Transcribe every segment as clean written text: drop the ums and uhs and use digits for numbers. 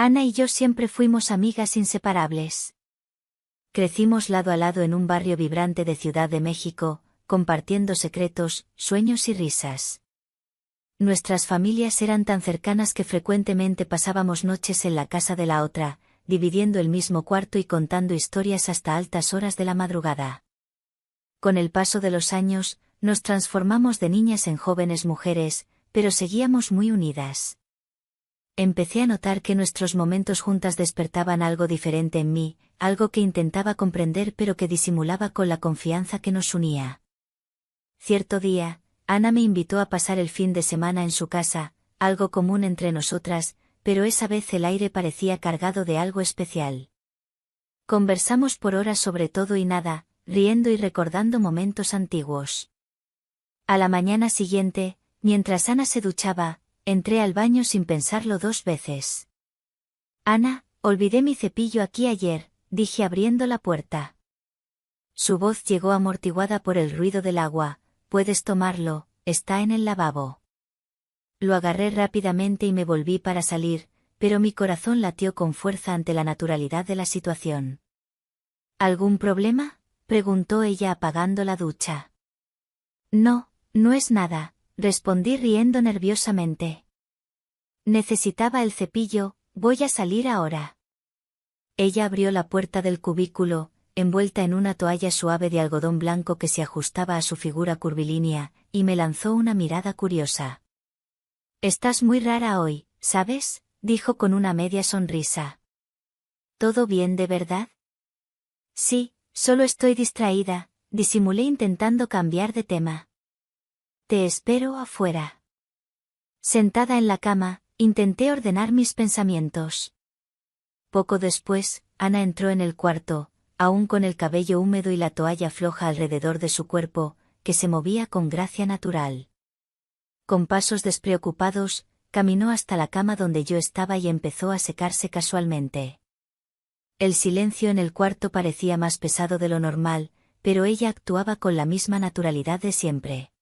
Ana y yo siempre fuimos amigas inseparables. Crecimos lado a lado en un barrio vibrante de Ciudad de México, compartiendo secretos, sueños y risas. Nuestras familias eran tan cercanas que frecuentemente pasábamos noches en la casa de la otra, dividiendo el mismo cuarto y contando historias hasta altas horas de la madrugada. Con el paso de los años, nos transformamos de niñas en jóvenes mujeres, pero seguíamos muy unidas. Empecé a notar que nuestros momentos juntas despertaban algo diferente en mí, algo que intentaba comprender pero que disimulaba con la confianza que nos unía. Cierto día, Ana me invitó a pasar el fin de semana en su casa, algo común entre nosotras, pero esa vez el aire parecía cargado de algo especial. Conversamos por horas sobre todo y nada, riendo y recordando momentos antiguos. A la mañana siguiente, mientras Ana se duchaba, entré al baño sin pensarlo dos veces. «Ana, olvidé mi cepillo aquí ayer», dije abriendo la puerta. Su voz llegó amortiguada por el ruido del agua. «Puedes tomarlo, está en el lavabo». Lo agarré rápidamente y me volví para salir, pero mi corazón latió con fuerza ante la naturalidad de la situación. «¿Algún problema?», preguntó ella apagando la ducha. «No, no es nada», respondí riendo nerviosamente. «Necesitaba el cepillo, voy a salir ahora». Ella abrió la puerta del cubículo, envuelta en una toalla suave de algodón blanco que se ajustaba a su figura curvilínea, y me lanzó una mirada curiosa. «Estás muy rara hoy, ¿sabes?», dijo con una media sonrisa. «¿Todo bien de verdad?». «Sí, solo estoy distraída», disimulé intentando cambiar de tema. «Te espero afuera». Sentada en la cama, intenté ordenar mis pensamientos. Poco después, Ana entró en el cuarto, aún con el cabello húmedo y la toalla floja alrededor de su cuerpo, que se movía con gracia natural. Con pasos despreocupados, caminó hasta la cama donde yo estaba y empezó a secarse casualmente. El silencio en el cuarto parecía más pesado de lo normal, pero ella actuaba con la misma naturalidad de siempre.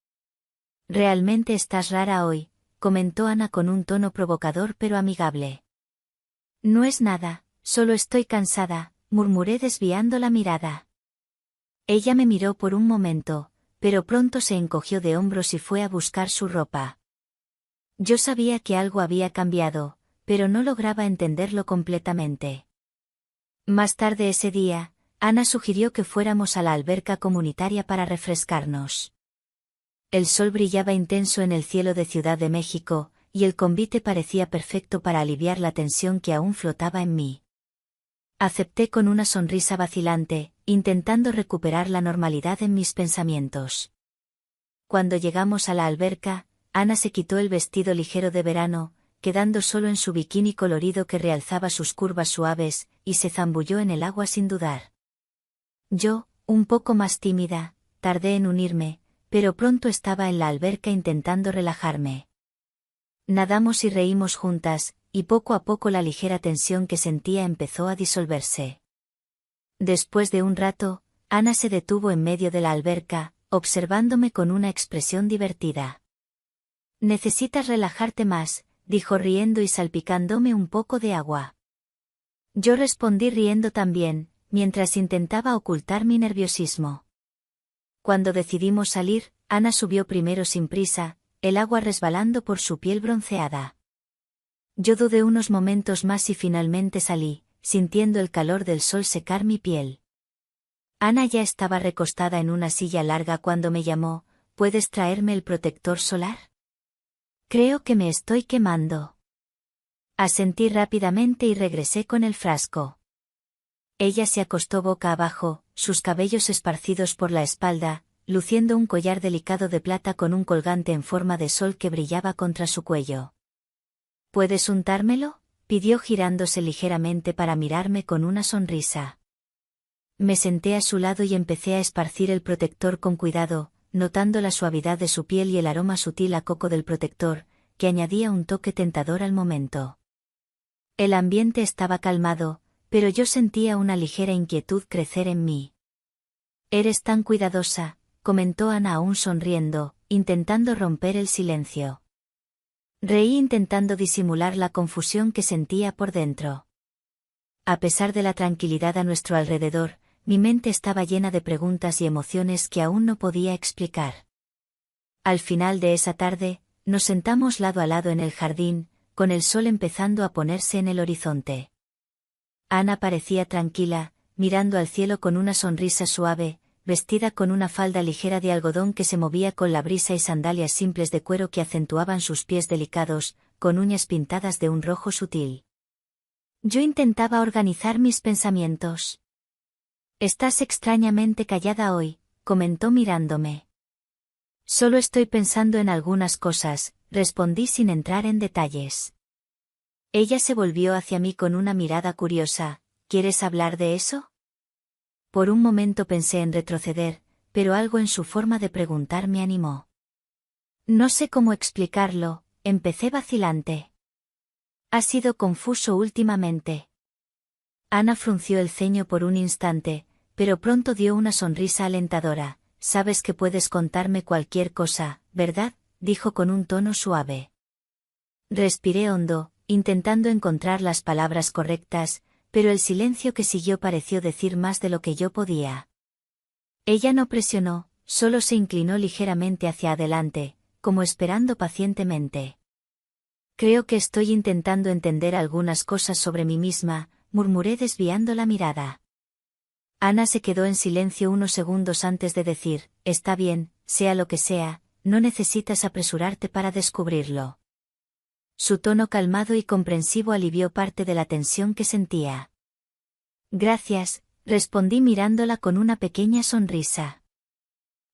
«Realmente estás rara hoy», comentó Ana con un tono provocador pero amigable. «No es nada, solo estoy cansada», murmuré desviando la mirada. Ella me miró por un momento, pero pronto se encogió de hombros y fue a buscar su ropa. Yo sabía que algo había cambiado, pero no lograba entenderlo completamente. Más tarde ese día, Ana sugirió que fuéramos a la alberca comunitaria para refrescarnos. El sol brillaba intenso en el cielo de Ciudad de México, y el convite parecía perfecto para aliviar la tensión que aún flotaba en mí. Acepté con una sonrisa vacilante, intentando recuperar la normalidad en mis pensamientos. Cuando llegamos a la alberca, Ana se quitó el vestido ligero de verano, quedando solo en su bikini colorido que realzaba sus curvas suaves, y se zambulló en el agua sin dudar. Yo, un poco más tímida, tardé en unirme, pero pronto estaba en la alberca intentando relajarme. Nadamos y reímos juntas, y poco a poco la ligera tensión que sentía empezó a disolverse. Después de un rato, Ana se detuvo en medio de la alberca, observándome con una expresión divertida. «Necesitas relajarte más», dijo riendo y salpicándome un poco de agua. Yo respondí riendo también, mientras intentaba ocultar mi nerviosismo. Cuando decidimos salir, Ana subió primero sin prisa, el agua resbalando por su piel bronceada. Yo dudé unos momentos más y finalmente salí, sintiendo el calor del sol secar mi piel. Ana ya estaba recostada en una silla larga cuando me llamó. «¿Puedes traerme el protector solar? Creo que me estoy quemando». Asentí rápidamente y regresé con el frasco. Ella se acostó boca abajo, sus cabellos esparcidos por la espalda, luciendo un collar delicado de plata con un colgante en forma de sol que brillaba contra su cuello. «¿Puedes untármelo?», pidió girándose ligeramente para mirarme con una sonrisa. Me senté a su lado y empecé a esparcir el protector con cuidado, notando la suavidad de su piel y el aroma sutil a coco del protector, que añadía un toque tentador al momento. El ambiente estaba calmado, pero yo sentía una ligera inquietud crecer en mí. «Eres tan cuidadosa», comentó Ana aún sonriendo, intentando romper el silencio. Reí intentando disimular la confusión que sentía por dentro. A pesar de la tranquilidad a nuestro alrededor, mi mente estaba llena de preguntas y emociones que aún no podía explicar. Al final de esa tarde, nos sentamos lado a lado en el jardín, con el sol empezando a ponerse en el horizonte. Ana parecía tranquila, mirando al cielo con una sonrisa suave, vestida con una falda ligera de algodón que se movía con la brisa y sandalias simples de cuero que acentuaban sus pies delicados, con uñas pintadas de un rojo sutil. Yo intentaba organizar mis pensamientos. «Estás extrañamente callada hoy», comentó mirándome. «Solo estoy pensando en algunas cosas», respondí sin entrar en detalles. Ella se volvió hacia mí con una mirada curiosa. «¿Quieres hablar de eso?». Por un momento pensé en retroceder, pero algo en su forma de preguntar me animó. «No sé cómo explicarlo», empecé vacilante. «Ha sido confuso últimamente». Ana frunció el ceño por un instante, pero pronto dio una sonrisa alentadora. «Sabes que puedes contarme cualquier cosa, ¿verdad?», dijo con un tono suave. Respiré hondo, intentando encontrar las palabras correctas, pero el silencio que siguió pareció decir más de lo que yo podía. Ella no presionó, solo se inclinó ligeramente hacia adelante, como esperando pacientemente. «Creo que estoy intentando entender algunas cosas sobre mí misma», murmuré desviando la mirada. Ana se quedó en silencio unos segundos antes de decir: «Está bien, sea lo que sea, no necesitas apresurarte para descubrirlo». Su tono calmado y comprensivo alivió parte de la tensión que sentía. «Gracias», respondí mirándola con una pequeña sonrisa.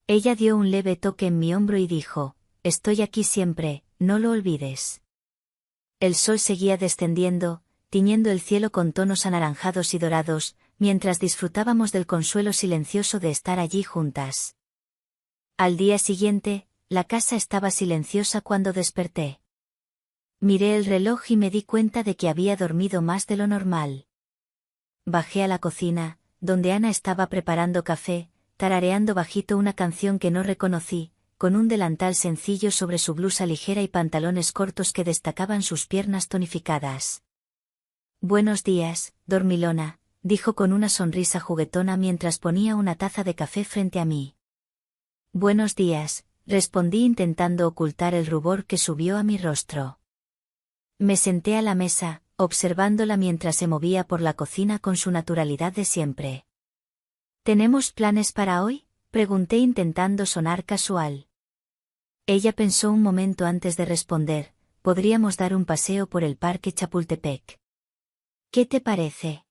Ella dio un leve toque en mi hombro y dijo: «Estoy aquí siempre, no lo olvides». El sol seguía descendiendo, tiñendo el cielo con tonos anaranjados y dorados, mientras disfrutábamos del consuelo silencioso de estar allí juntas. Al día siguiente, la casa estaba silenciosa cuando desperté. Miré el reloj y me di cuenta de que había dormido más de lo normal. Bajé a la cocina, donde Ana estaba preparando café, tarareando bajito una canción que no reconocí, con un delantal sencillo sobre su blusa ligera y pantalones cortos que destacaban sus piernas tonificadas. «Buenos días, dormilona», dijo con una sonrisa juguetona mientras ponía una taza de café frente a mí. «Buenos días», respondí intentando ocultar el rubor que subió a mi rostro. Me senté a la mesa, observándola mientras se movía por la cocina con su naturalidad de siempre. «¿Tenemos planes para hoy?», pregunté intentando sonar casual. Ella pensó un momento antes de responder: «Podríamos dar un paseo por el parque Chapultepec». «¿Qué te parece?».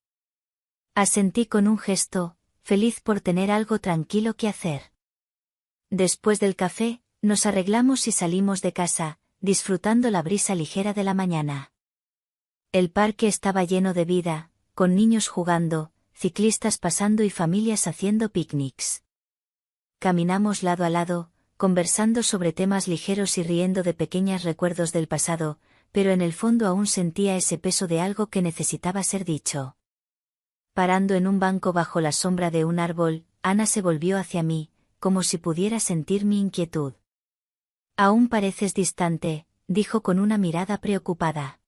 Asentí con un gesto, feliz por tener algo tranquilo que hacer. Después del café, nos arreglamos y salimos de casa, disfrutando la brisa ligera de la mañana. El parque estaba lleno de vida, con niños jugando, ciclistas pasando y familias haciendo picnics. Caminamos lado a lado, conversando sobre temas ligeros y riendo de pequeños recuerdos del pasado, pero en el fondo aún sentía ese peso de algo que necesitaba ser dicho. Parando en un banco bajo la sombra de un árbol, Ana se volvió hacia mí, como si pudiera sentir mi inquietud. «Aún pareces distante», dijo con una mirada preocupada.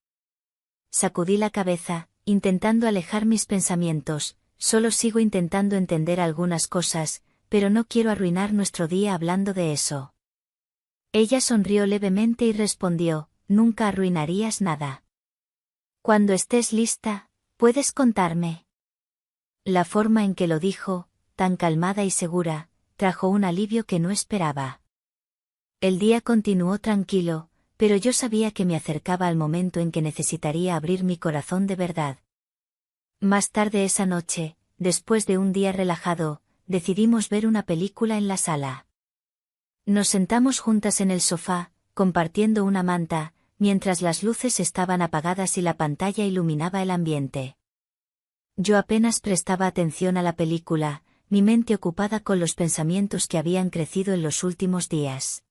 Sacudí la cabeza, intentando alejar mis pensamientos. «Solo sigo intentando entender algunas cosas, pero no quiero arruinar nuestro día hablando de eso». Ella sonrió levemente y respondió: «Nunca arruinarías nada. Cuando estés lista, puedes contarme». La forma en que lo dijo, tan calmada y segura, trajo un alivio que no esperaba. El día continuó tranquilo, pero yo sabía que me acercaba al momento en que necesitaría abrir mi corazón de verdad. Más tarde esa noche, después de un día relajado, decidimos ver una película en la sala. Nos sentamos juntas en el sofá, compartiendo una manta, mientras las luces estaban apagadas y la pantalla iluminaba el ambiente. Yo apenas prestaba atención a la película, mi mente ocupada con los pensamientos que habían crecido en los últimos días.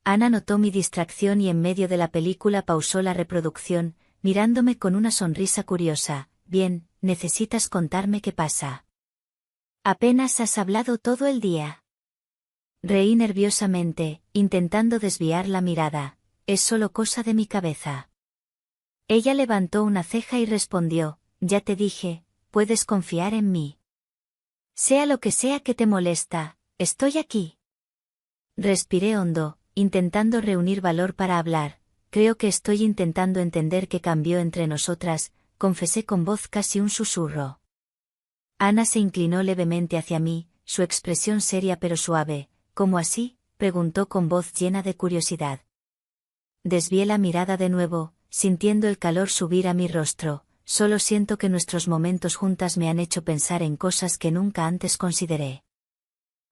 Ana notó mi distracción y en medio de la película pausó la reproducción, mirándome con una sonrisa curiosa. «Bien, necesitas contarme qué pasa». «Apenas has hablado todo el día». Reí nerviosamente, intentando desviar la mirada. es solo cosa de mi cabeza. Ella levantó una ceja y respondió, ya te dije, puedes confiar en mí. Sea lo que sea que te molesta, estoy aquí. Respiré hondo, intentando reunir valor para hablar. Creo que estoy intentando entender qué cambió entre nosotras, confesé con voz casi un susurro. Ana se inclinó levemente hacia mí, su expresión seria pero suave. ¿Cómo así?, preguntó con voz llena de curiosidad. Desvié la mirada de nuevo, sintiendo el calor subir a mi rostro. Solo siento que nuestros momentos juntas me han hecho pensar en cosas que nunca antes consideré.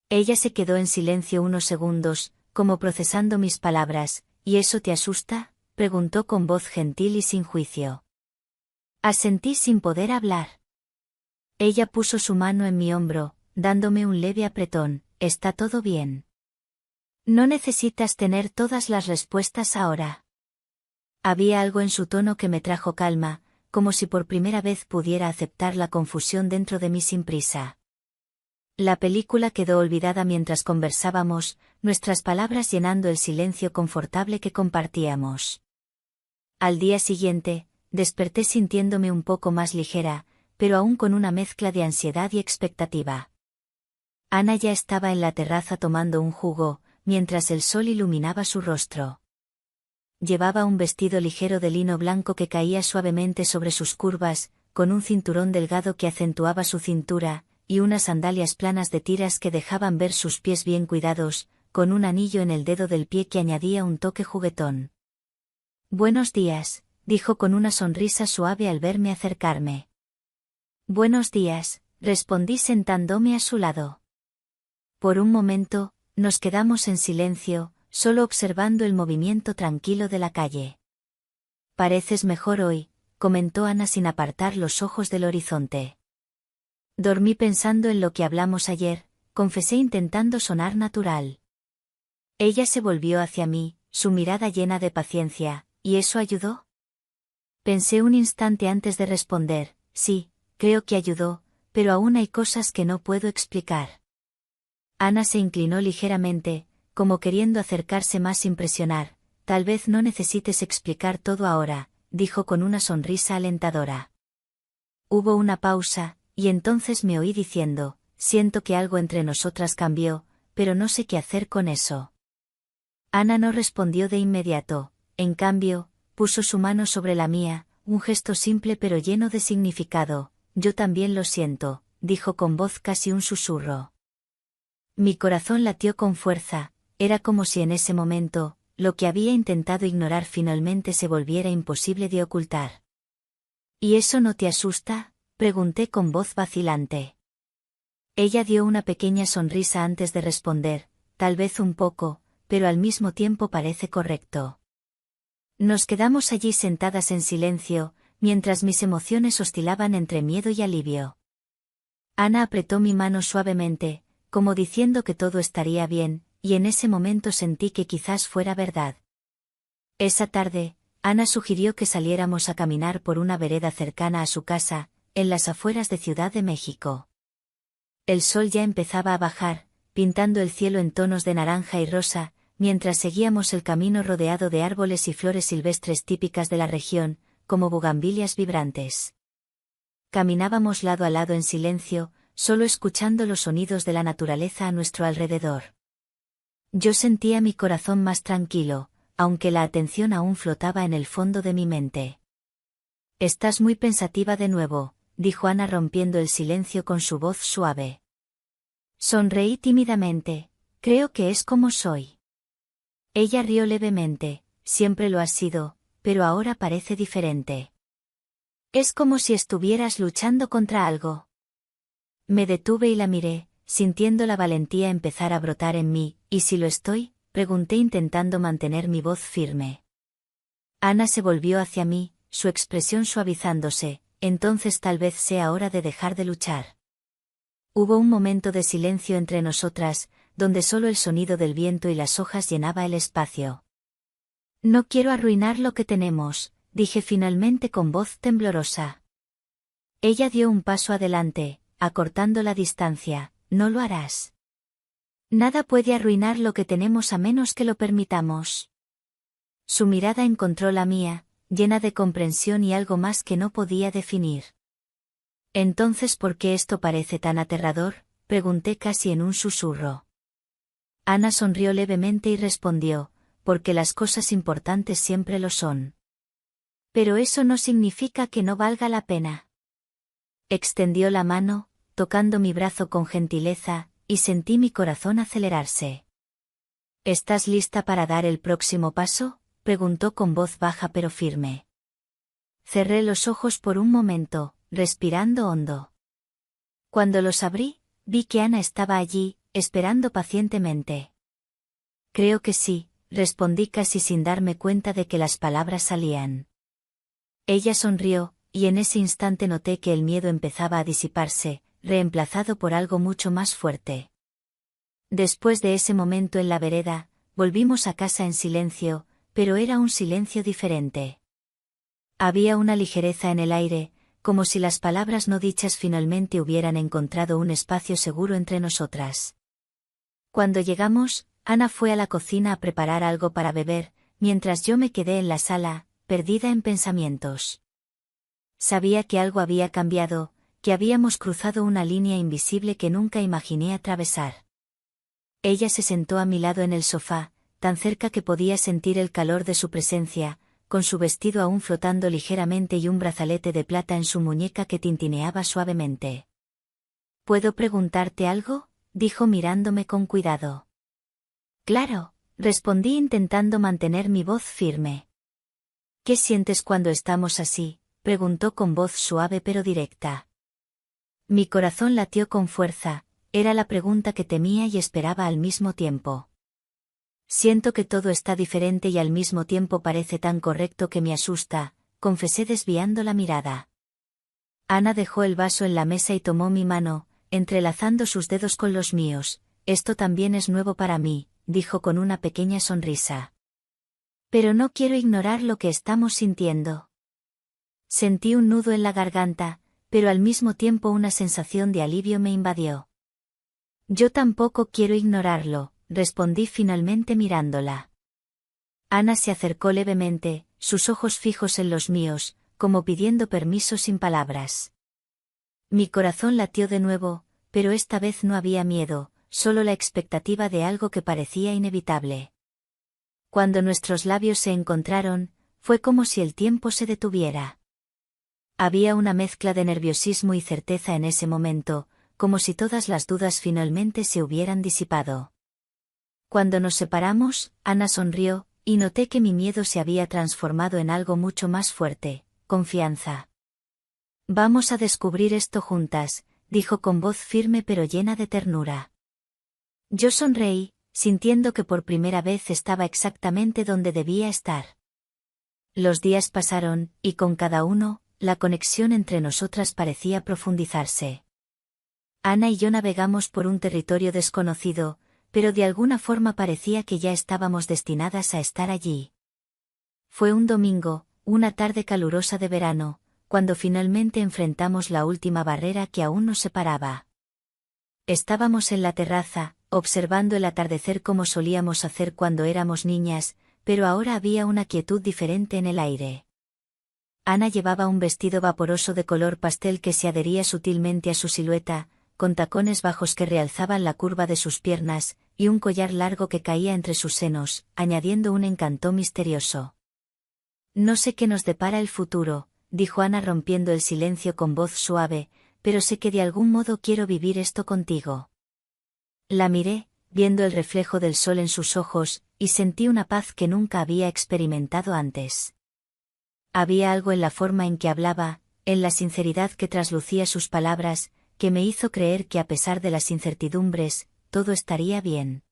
Ella se quedó en silencio unos segundos, como procesando mis palabras. ¿Y eso te asusta?, preguntó con voz gentil y sin juicio. Asentí sin poder hablar. Ella puso su mano en mi hombro, dándome un leve apretón. ¿Está todo bien? No necesitas tener todas las respuestas ahora. Había algo en su tono que me trajo calma, como si por primera vez pudiera aceptar la confusión dentro de mí sin prisa. La película quedó olvidada mientras conversábamos, nuestras palabras llenando el silencio confortable que compartíamos. Al día siguiente, desperté sintiéndome un poco más ligera, pero aún con una mezcla de ansiedad y expectativa. Ana ya estaba en la terraza tomando un jugo, mientras el sol iluminaba su rostro. Llevaba un vestido ligero de lino blanco que caía suavemente sobre sus curvas, con un cinturón delgado que acentuaba su cintura, y unas sandalias planas de tiras que dejaban ver sus pies bien cuidados, con un anillo en el dedo del pie que añadía un toque juguetón. Buenos días, dijo con una sonrisa suave al verme acercarme. Buenos días, respondí sentándome a su lado. Por un momento, nos quedamos en silencio, solo observando el movimiento tranquilo de la calle. Pareces mejor hoy, comentó Ana sin apartar los ojos del horizonte. Dormí pensando en lo que hablamos ayer, confesé intentando sonar natural. Ella se volvió hacia mí, su mirada llena de paciencia. ¿Y eso ayudó? Pensé un instante antes de responder. Sí, creo que ayudó, pero aún hay cosas que no puedo explicar. Ana se inclinó ligeramente, como queriendo acercarse más sin presionar. Tal vez no necesites explicar todo ahora, dijo con una sonrisa alentadora. Hubo una pausa, y entonces me oí diciendo, siento que algo entre nosotras cambió, pero no sé qué hacer con eso. Ana no respondió de inmediato, en cambio, puso su mano sobre la mía, un gesto simple pero lleno de significado. Yo también lo siento, dijo con voz casi un susurro. Mi corazón latió con fuerza, era como si en ese momento, lo que había intentado ignorar finalmente se volviera imposible de ocultar. ¿Y eso no te asusta?, pregunté con voz vacilante. Ella dio una pequeña sonrisa antes de responder, tal vez un poco, pero al mismo tiempo parece correcto. Nos quedamos allí sentadas en silencio, mientras mis emociones oscilaban entre miedo y alivio. Ana apretó mi mano suavemente, como diciendo que todo estaría bien, y en ese momento sentí que quizás fuera verdad. Esa tarde, Ana sugirió que saliéramos a caminar por una vereda cercana a su casa, en las afueras de Ciudad de México. El sol ya empezaba a bajar, pintando el cielo en tonos de naranja y rosa, mientras seguíamos el camino rodeado de árboles y flores silvestres típicas de la región, como bugambilias vibrantes. Caminábamos lado a lado en silencio, solo escuchando los sonidos de la naturaleza a nuestro alrededor. Yo sentía mi corazón más tranquilo, aunque la atención aún flotaba en el fondo de mi mente. Estás muy pensativa de nuevo, dijo Ana rompiendo el silencio con su voz suave. Sonreí tímidamente, creo que es como soy. Ella rió levemente, siempre lo has sido, pero ahora parece diferente. Es como si estuvieras luchando contra algo. Me detuve y la miré, sintiendo la valentía empezar a brotar en mí. ¿Y si lo estoy?, pregunté intentando mantener mi voz firme. Ana se volvió hacia mí, su expresión suavizándose. Entonces tal vez sea hora de dejar de luchar. Hubo un momento de silencio entre nosotras, donde solo el sonido del viento y las hojas llenaba el espacio. No quiero arruinar lo que tenemos, dije finalmente con voz temblorosa. Ella dio un paso adelante, acortando la distancia. No lo harás. Nada puede arruinar lo que tenemos a menos que lo permitamos. Su mirada encontró la mía, llena de comprensión y algo más que no podía definir. Entonces, ¿por qué esto parece tan aterrador?, pregunté casi en un susurro. Ana sonrió levemente y respondió, porque las cosas importantes siempre lo son. Pero eso no significa que no valga la pena. Extendió la mano, tocando mi brazo con gentileza, y sentí mi corazón acelerarse. ¿Estás lista para dar el próximo paso?, preguntó con voz baja pero firme. Cerré los ojos por un momento, respirando hondo. Cuando los abrí, vi que Ana estaba allí, esperando pacientemente. Creo que sí, respondí casi sin darme cuenta de que las palabras salían. Ella sonrió, y en ese instante noté que el miedo empezaba a disiparse, reemplazado por algo mucho más fuerte. Después de ese momento en la vereda, volvimos a casa en silencio, pero era un silencio diferente. Había una ligereza en el aire, como si las palabras no dichas finalmente hubieran encontrado un espacio seguro entre nosotras. Cuando llegamos, Ana fue a la cocina a preparar algo para beber, mientras yo me quedé en la sala, perdida en pensamientos. Sabía que algo había cambiado, que habíamos cruzado una línea invisible que nunca imaginé atravesar. Ella se sentó a mi lado en el sofá, tan cerca que podía sentir el calor de su presencia, con su vestido aún flotando ligeramente y un brazalete de plata en su muñeca que tintineaba suavemente. ¿Puedo preguntarte algo?, dijo mirándome con cuidado. Claro, respondí intentando mantener mi voz firme. ¿Qué sientes cuando estamos así?, preguntó con voz suave pero directa. Mi corazón latió con fuerza, era la pregunta que temía y esperaba al mismo tiempo. Siento que todo está diferente y al mismo tiempo parece tan correcto que me asusta, confesé desviando la mirada. Ana dejó el vaso en la mesa y tomó mi mano, entrelazando sus dedos con los míos. Esto también es nuevo para mí, dijo con una pequeña sonrisa. Pero no quiero ignorar lo que estamos sintiendo. Sentí un nudo en la garganta, pero al mismo tiempo una sensación de alivio me invadió. Yo tampoco quiero ignorarlo, respondí finalmente mirándola. Ana se acercó levemente, sus ojos fijos en los míos, como pidiendo permiso sin palabras. Mi corazón latió de nuevo, pero esta vez no había miedo, solo la expectativa de algo que parecía inevitable. Cuando nuestros labios se encontraron, fue como si el tiempo se detuviera. Había una mezcla de nerviosismo y certeza en ese momento, como si todas las dudas finalmente se hubieran disipado. Cuando nos separamos, Ana sonrió, y noté que mi miedo se había transformado en algo mucho más fuerte, confianza. Vamos a descubrir esto juntas, dijo con voz firme pero llena de ternura. Yo sonreí, sintiendo que por primera vez estaba exactamente donde debía estar. Los días pasaron, y con cada uno, la conexión entre nosotras parecía profundizarse. Ana y yo navegamos por un territorio desconocido, pero de alguna forma parecía que ya estábamos destinadas a estar allí. Fue un domingo, una tarde calurosa de verano, cuando finalmente enfrentamos la última barrera que aún nos separaba. Estábamos en la terraza, observando el atardecer como solíamos hacer cuando éramos niñas, pero ahora había una quietud diferente en el aire. Ana llevaba un vestido vaporoso de color pastel que se adhería sutilmente a su silueta, con tacones bajos que realzaban la curva de sus piernas, y un collar largo que caía entre sus senos, añadiendo un encanto misterioso. No sé qué nos depara el futuro, dijo Ana rompiendo el silencio con voz suave, pero sé que de algún modo quiero vivir esto contigo. La miré, viendo el reflejo del sol en sus ojos, y sentí una paz que nunca había experimentado antes. Había algo en la forma en que hablaba, en la sinceridad que traslucía sus palabras, que me hizo creer que a pesar de las incertidumbres, todo estaría bien.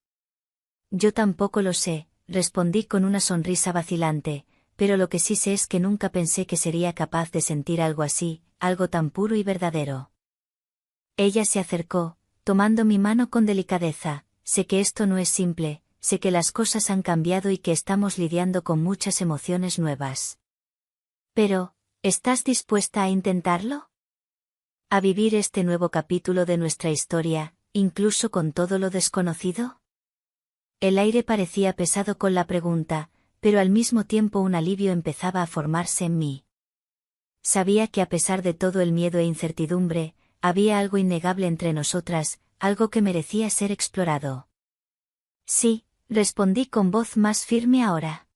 Yo tampoco lo sé, respondí con una sonrisa vacilante, pero lo que sí sé es que nunca pensé que sería capaz de sentir algo así, algo tan puro y verdadero. Ella se acercó, tomando mi mano con delicadeza. Sé que esto no es simple, sé que las cosas han cambiado y que estamos lidiando con muchas emociones nuevas. Pero, ¿estás dispuesta a intentarlo? ¿A vivir este nuevo capítulo de nuestra historia, incluso con todo lo desconocido? El aire parecía pesado con la pregunta, pero al mismo tiempo un alivio empezaba a formarse en mí. Sabía que a pesar de todo el miedo e incertidumbre, había algo innegable entre nosotras, algo que merecía ser explorado. Sí, respondí con voz más firme ahora.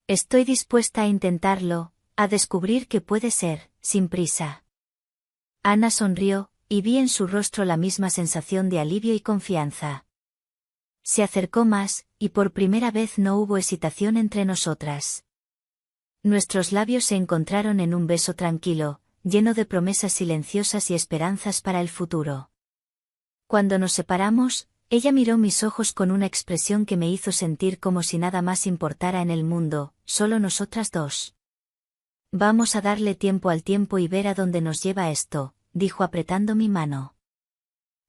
Estoy dispuesta a intentarlo, a descubrir qué puede ser, sin prisa. Ana sonrió, y vi en su rostro la misma sensación de alivio y confianza. Se acercó más, y por primera vez no hubo hesitación entre nosotras. Nuestros labios se encontraron en un beso tranquilo, lleno de promesas silenciosas y esperanzas para el futuro. Cuando nos separamos, ella miró mis ojos con una expresión que me hizo sentir como si nada más importara en el mundo, solo nosotras dos. Vamos a darle tiempo al tiempo y ver a dónde nos lleva esto, dijo apretando mi mano.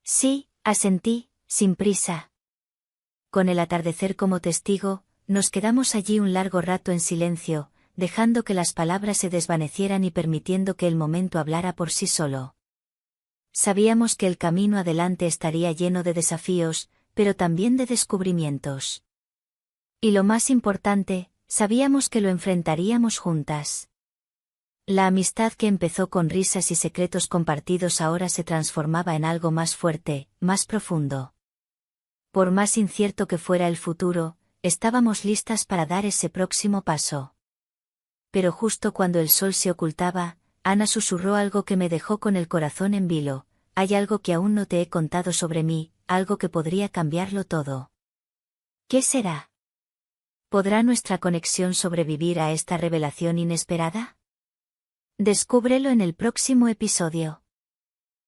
Sí, asentí, sin prisa. Con el atardecer como testigo, nos quedamos allí un largo rato en silencio, dejando que las palabras se desvanecieran y permitiendo que el momento hablara por sí solo. Sabíamos que el camino adelante estaría lleno de desafíos, pero también de descubrimientos. Y lo más importante, sabíamos que lo enfrentaríamos juntas. La amistad que empezó con risas y secretos compartidos ahora se transformaba en algo más fuerte, más profundo. Por más incierto que fuera el futuro, estábamos listas para dar ese próximo paso. Pero justo cuando el sol se ocultaba, Ana susurró algo que me dejó con el corazón en vilo: hay algo que aún no te he contado sobre mí, algo que podría cambiarlo todo. ¿Qué será? ¿Podrá nuestra conexión sobrevivir a esta revelación inesperada? Descúbrelo en el próximo episodio.